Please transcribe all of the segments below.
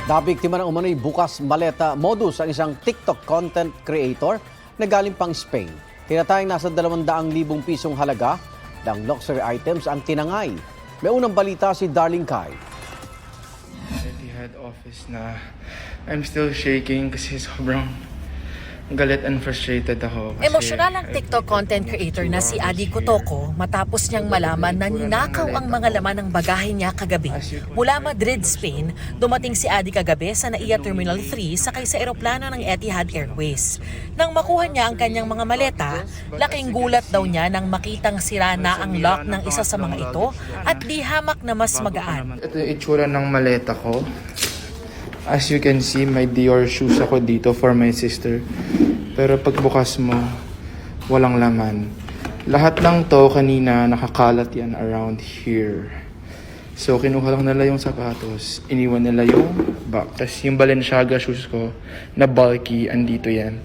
Nabiktima ng umano'y bukas maleta modus ang isang TikTok content creator na galing pang Spain. Tinatayang nasa 200,000 pisong halaga ng luxury items ang tinangay. May unang balita si Darling Kai. Etihad office na I'm still shaking kasi sobrang galit and frustrated ako. Kasi Emosyonal ang TikTok content creator na si Adi Kotoko matapos niyang malaman na ninakaw ang mga laman ng bagahe niya kagabi. Mula Madrid, Spain, dumating si Adi kagabi sa NAIA Terminal 3 sakay sa eroplano ng Etihad Airways. Nang makuha niya ang kanyang mga maleta, laking gulat daw niya nang makitang sira na ang lock ng isa sa mga ito at di hamak na mas magaan. Ito yung itsura ng maleta ko. As you can see, may Dior shoes ako dito for my sister. Pero pagbukas mo, walang laman. Lahat ng to kanina nakakalat yan around here. So kinuha lang nila yung sapatos, iniwan nila yung bag. Tapos yung Balenciaga shoes ko na bulky, andito yan.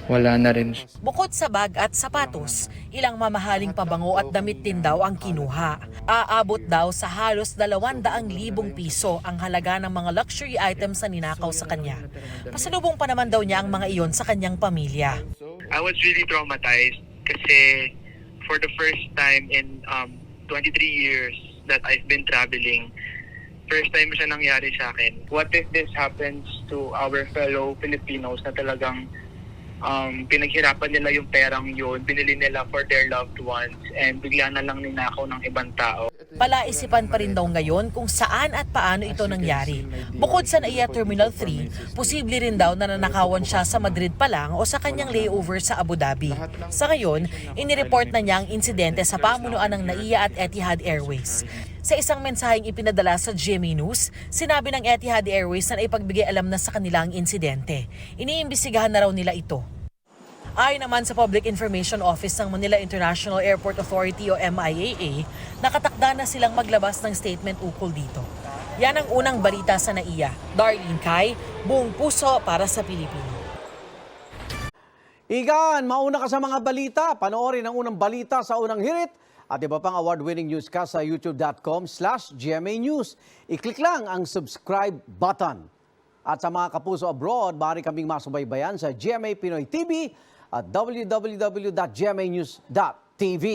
Wala na rin. Bukod sa bag at sapatos, ilang mamahaling pabango at damit din daw ang kinuha. Aabot daw sa halos 200,000 piso ang halaga ng mga luxury items na ninakaw sa kanya. Pasalubong pa naman daw niya ang mga iyon sa kanyang pamilya. I was really traumatized kasi for the first time in 23 years that I've been traveling, first time siya nangyari sa akin. What if this happens to our fellow Filipinos na talagang pinaghirapan nila yung perang yun, binili nila for their loved ones, and bigla na lang ninakaw ng ibang tao. Palaisipan pa rin daw ngayon kung saan at paano ito nangyari. Bukod sa NAIA Terminal 3, posible rin daw na nanakawan siya sa Madrid pa lang o sa kanyang layover sa Abu Dhabi. Sa ngayon, inireport na niya ang insidente sa pamunuan ng NAIA at Etihad Airways. Sa isang mensaheng ipinadala sa GMA News, sinabi ng Etihad Airways na ipagbigay alam na sa kanila ang insidente. Iniimbestigahan na raw nila ito. Ayon naman sa Public Information Office ng Manila International Airport Authority o MIAA, nakatakda na silang maglabas ng statement ukol dito. Yan ang unang balita sa NAIA. Darlene Kai, buong puso para sa Pilipino. Igan, mauna ka sa mga balita. Panoorin ang unang balita sa unang hirit at iba pang award-winning newscast sa youtube.com/GMA News. I-click lang ang subscribe button. At sa mga kapuso abroad, maaari kaming masubaybayan sa GMA Pinoy TV at www.gmanews.tv.